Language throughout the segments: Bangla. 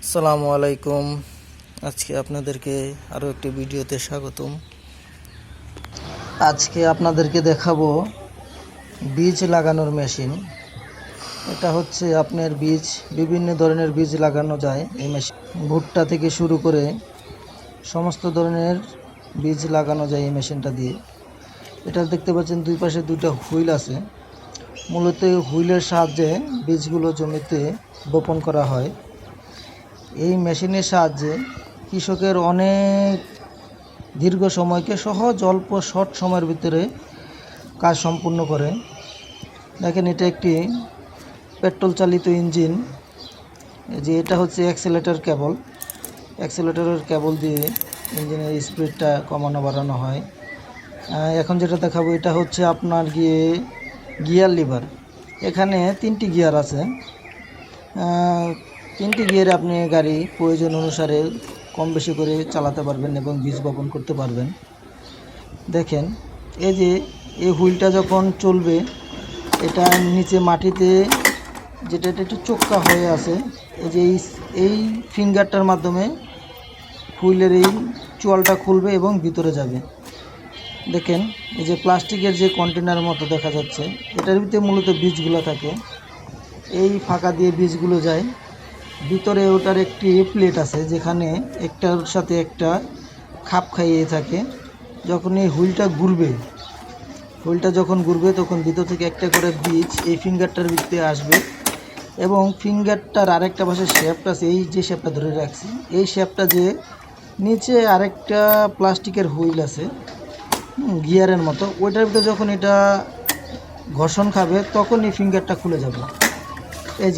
আসসালামু আলাইকুম। আজকে আপনাদেরকে আরও একটি ভিডিওতে স্বাগতম। আজকে আপনাদেরকে দেখাবো বীজ লাগানোর মেশিন। এটা হচ্ছে আপনার বীজ, বিভিন্ন ধরনের বীজ লাগানো যায় এই মেশিন। ভুট্টা থেকে শুরু করে সমস্ত ধরনের বীজ লাগানো যায় এই মেশিনটা দিয়ে। এটা দেখতে পাচ্ছেন দুই পাশে দুইটা হুইল আছে। মূলত হুইলের সাহায্যে বীজগুলো জমিতে বপন করা হয়। এই মেশিনের সাহায্যে কৃষকের অনেক দীর্ঘ সময়কে সহজ অল্প শর্ট সময়ের ভিতরে কাজ সম্পূর্ণ করে। দেখেন, এটা একটি পেট্রোল চালিত ইঞ্জিন। যে এটা হচ্ছে অ্যাক্সেলেটরের কেবল দিয়ে ইঞ্জিনের স্পিডটা কমানো বাড়ানো হয়। এখন যেটা দেখাবো এটা হচ্ছে আপনার গিয়ার লিভার। এখানে 3টি গিয়ার আছে। 3টি গিয়ারে আপনি গাড়ি প্রয়োজন অনুসারে কম বেশি করে চালাতে পারবেন এবং বীজ বপন করতে পারবেন। দেখেন, এই যে এই হুইলটা যখন চলবে, এটা নিচে মাটিতে যেটা একটু চোক্কা হয়ে আছে, এই যে এই ফিঙ্গারটার মাধ্যমে হুইলের এই চোয়ালটা খুলবে এবং ভিতরে যাবে। দেখেন, এই যে প্লাস্টিকের যে কন্টেনার মতো দেখা যাচ্ছে, এটার ভিতরে মূলত বীজগুলো থাকে। এই ফাঁকা দিয়ে বীজগুলো যায় ভিতরে। ওটার একটি প্লেট আছে যেখানে একটার সাথে একটা খাপ খাইয়ে থাকে। যখন এই হুইলটা যখন ঘুরবে তখন ভিতর থেকে একটা করে বীজ এই ফিঙ্গারটার ভিতরে আসবে এবং ফিঙ্গারটার আরেকটা পাশে শেপটা আছে, এই যে শেপটা ধরে রাখছি, এই শেপটা যে নিচে আরেকটা প্লাস্টিকের হুইল আছে গিয়ারের মতো, ওইটার ভিতরে যখন এটা ঘর্ষণ খাবে তখন এই ফিঙ্গারটা খুলে যাবে। এই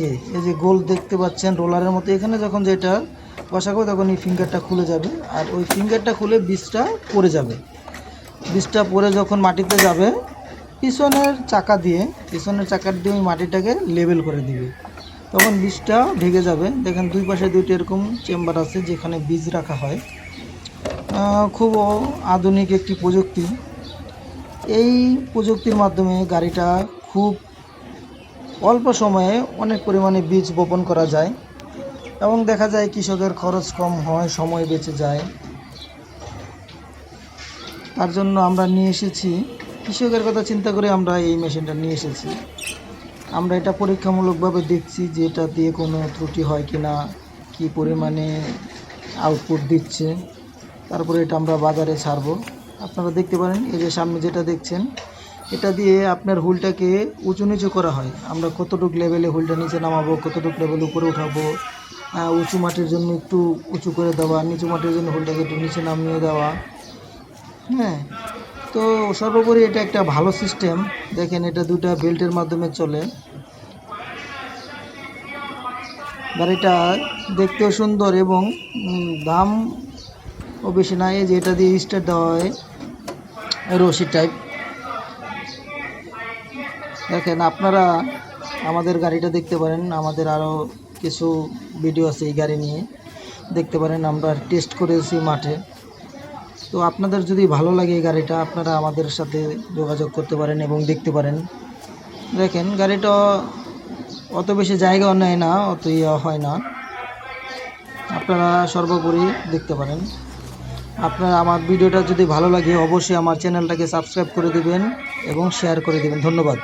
যে গোল দেখতে পাচ্ছেন রোলারের মতো, এখানে যখন যেটা বসাবো তখন এই ফিঙ্গারটা খুলে যাবে আর ওই ফিঙ্গারটা খুলে বীজটা পড়ে যাবে। বীজটা পড়ে যখন মাটিতে যাবে, পিছনের চাকা দিয়ে ওই মাটিটাকে লেবেল করে দিবে, তখন বীজটা ঢেকে যাবে। দেখেন, দুই পাশে দুইটা এরকম চেম্বার আছে যেখানে বীজ রাখা হয়। খুব আধুনিক একটি প্রযুক্তি। এই প্রযুক্তির মাধ্যমে গাড়িটা খুব অল্প সময়ে অনেক পরিমাণে বীজ বপন করা যায় এবং দেখা যায় কৃষকের খরচ কম হয়, সময় বেঁচে যায়। তার জন্য আমরা নিয়ে এসেছি, কৃষকের কথা চিন্তা করে আমরা এই মেশিনটা নিয়ে এসেছি। আমরা এটা পরীক্ষামূলকভাবে দেখছি যে এটা দিয়ে কোনো ত্রুটি হয় কি না, কী পরিমাণে আউটপুট দিচ্ছে। তারপরে এটা আমরা বাজারে ছাড়বো। আপনারা দেখতে পারেন, এই যে সামনে যেটা দেখছেন, এটা দিয়ে আপনার হুইলটাকে উঁচু নিচু করা হয়। আমরা কতটুকু লেভেলে হুইলটা নিচে নামাবো, কতটুকু লেভেলে উপরে উঠাবো, উঁচু মাটির জন্য একটু উঁচু করে দেওয়া, নিচু মাটির জন্য হুইলটাকে একটু নিচে নামিয়ে দেওয়া। তো সর্বোপরি এটা একটা ভালো সিস্টেম। দেখেন, এটা দুটা বেল্টের মাধ্যমে চলে। গাড়িটা দেখতেও সুন্দর এবং দামও বেশি না। এই যে এটা দিয়ে স্টার্ট দেওয়া হয় রশি টাইপ। দেখেন, আপনারা আমাদের গাড়িটা দেখতে পারেন। আমাদের আরও কিছু ভিডিও আছে এই গাড়ি নিয়ে, দেখতে পারেন। আমরা টেস্ট করেছি মাঠে। তো আপনাদের যদি ভালো লাগে এই গাড়িটা, আপনারা আমাদের সাথে যোগাযোগ করতে পারেন এবং দেখতে পারেন। দেখেন, গাড়িটা অত বেশি জায়গাও নেয় না, অত হয় না। আপনারা সর্বোপরি দেখতে পারেন। আপনারা আমার ভিডিওটা যদি ভালো লাগে অবশ্যই আমার চ্যানেলটাকে সাবস্ক্রাইব করে দিবেন এবং শেয়ার করে দিবেন। ধন্যবাদ।